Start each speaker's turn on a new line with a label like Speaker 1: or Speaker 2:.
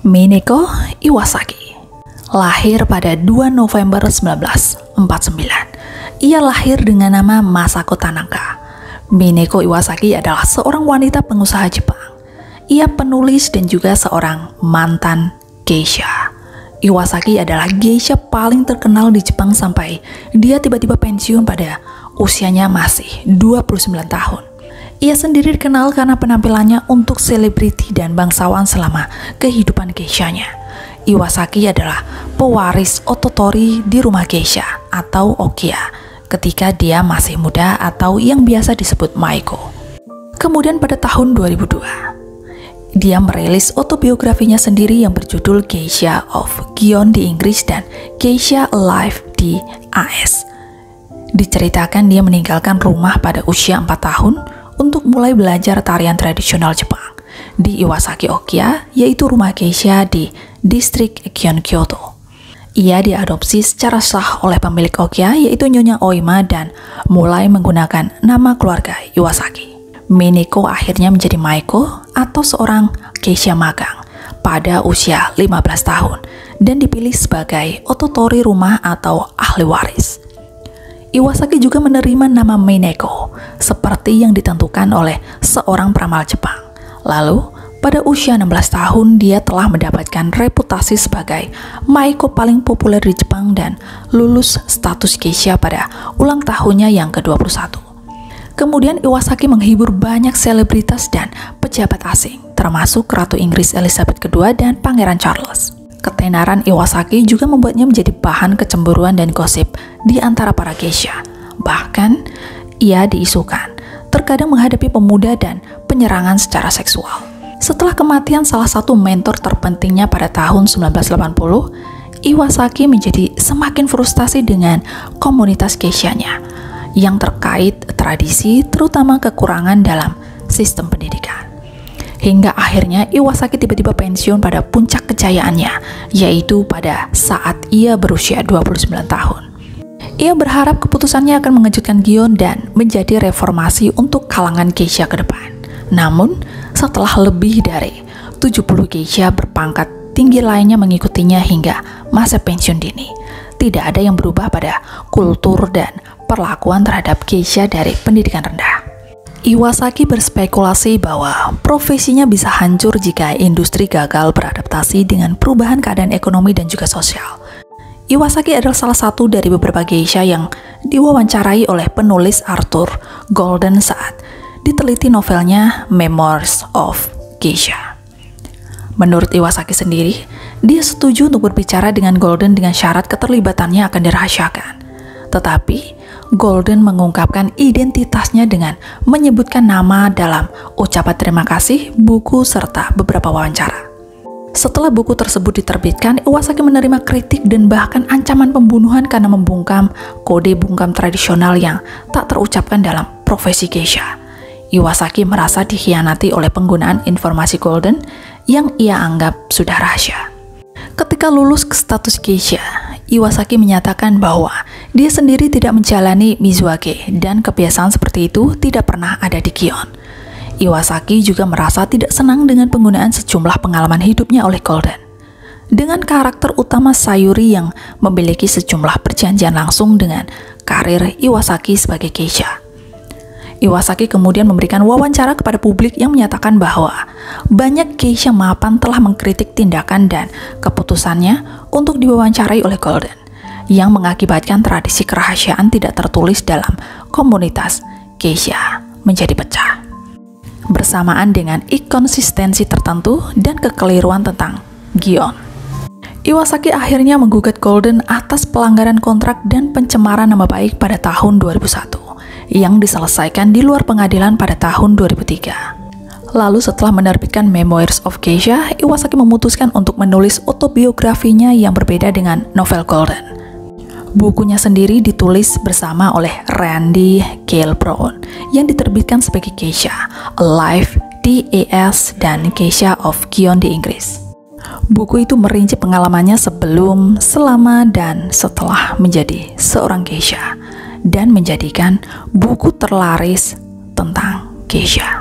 Speaker 1: Mineko Iwasaki lahir pada 2 November 1949. Ia lahir dengan nama Masako Tanaka. Mineko Iwasaki adalah seorang wanita pengusaha Jepang. Ia penulis dan juga seorang mantan geisha. Iwasaki adalah geisha paling terkenal di Jepang sampai dia tiba-tiba pensiun pada usianya masih 29 tahun. Ia sendiri dikenal karena penampilannya untuk selebriti dan bangsawan selama kehidupan geishanya. Iwasaki adalah pewaris ototori di rumah geisha atau okia ketika dia masih muda atau yang biasa disebut maiko. Kemudian pada tahun 2002, dia merilis autobiografinya sendiri yang berjudul Geisha of Gion di Inggris dan Geisha Alive di AS. Diceritakan dia meninggalkan rumah pada usia 4 tahun untuk mulai belajar tarian tradisional Jepang di Iwasaki Okia, yaitu rumah geisha di distrik Gion, Kyoto. Ia diadopsi secara sah oleh pemilik Okia, yaitu Nyonya Oima, dan mulai menggunakan nama keluarga Iwasaki. Mineko akhirnya menjadi maiko atau seorang geisha magang pada usia 15 tahun dan dipilih sebagai ototori rumah atau ahli waris. Iwasaki juga menerima nama Mineko seperti yang ditentukan oleh seorang peramal Jepang. Lalu, pada usia 16 tahun dia telah mendapatkan reputasi sebagai maiko paling populer di Jepang dan lulus status geisha pada ulang tahunnya yang ke-21. Kemudian Iwasaki menghibur banyak selebritas dan pejabat asing, termasuk Ratu Inggris Elizabeth II dan Pangeran Charles. Ketenaran Iwasaki juga membuatnya menjadi bahan kecemburuan dan gosip di antara para geisha. Bahkan, ia diisukan terkadang menghadapi pemuda dan penyerangan secara seksual. Setelah kematian salah satu mentor terpentingnya pada tahun 1980, Iwasaki menjadi semakin frustasi dengan komunitas geishanya yang terkait tradisi, terutama kekurangan dalam sistem pendidikan. Hingga akhirnya Iwasaki tiba-tiba pensiun pada puncak kejayaannya, yaitu pada saat ia berusia 29 tahun. Ia berharap keputusannya akan mengejutkan Gion dan menjadi reformasi untuk kalangan geisha ke depan. Namun, setelah lebih dari 70 geisha berpangkat tinggi lainnya mengikutinya hingga masa pensiun dini, tidak ada yang berubah pada kultur dan perlakuan terhadap geisha dari pendidikan rendah. Iwasaki berspekulasi bahwa profesinya bisa hancur jika industri gagal beradaptasi dengan perubahan keadaan ekonomi dan juga sosial. Iwasaki adalah salah satu dari beberapa geisha yang diwawancarai oleh penulis Arthur Golden saat diteliti novelnya Memoirs of Geisha. Menurut Iwasaki sendiri, dia setuju untuk berbicara dengan Golden dengan syarat keterlibatannya akan dirahasiakan. Tetapi, Golden mengungkapkan identitasnya dengan menyebutkan nama dalam ucapan terima kasih, buku, serta beberapa wawancara. Setelah buku tersebut diterbitkan, Iwasaki menerima kritik dan bahkan ancaman pembunuhan karena membungkam kode bungkam tradisional yang tak terucapkan dalam profesi geisha. Iwasaki merasa dikhianati oleh penggunaan informasi Golden yang ia anggap sudah rahasia. Ketika lulus ke status geisha, Iwasaki menyatakan bahwa dia sendiri tidak menjalani mizuage dan kebiasaan seperti itu tidak pernah ada di Gion. Iwasaki juga merasa tidak senang dengan penggunaan sejumlah pengalaman hidupnya oleh Golden. Dengan karakter utama Sayuri yang memiliki sejumlah perjanjian langsung dengan karir Iwasaki sebagai geisha. Iwasaki kemudian memberikan wawancara kepada publik yang menyatakan bahwa banyak geisha mapan telah mengkritik tindakan dan keputusannya untuk diwawancarai oleh Golden, yang mengakibatkan tradisi kerahasiaan tidak tertulis dalam komunitas geisha menjadi pecah. Bersamaan dengan inkonsistensi tertentu dan kekeliruan tentang Gion, Iwasaki akhirnya menggugat Golden atas pelanggaran kontrak dan pencemaran nama baik pada tahun 2001. Yang diselesaikan di luar pengadilan pada tahun 2003. Lalu setelah menerbitkan Memoirs of Geisha, Iwasaki memutuskan untuk menulis autobiografinya yang berbeda dengan novel Golden. Bukunya sendiri ditulis bersama oleh Randy Gale Brown yang diterbitkan sebagai Geisha Alive di AS dan Geisha of Gion di Inggris. Buku itu merinci pengalamannya sebelum, selama, dan setelah menjadi seorang geisha, dan menjadikan buku terlaris tentang geisha.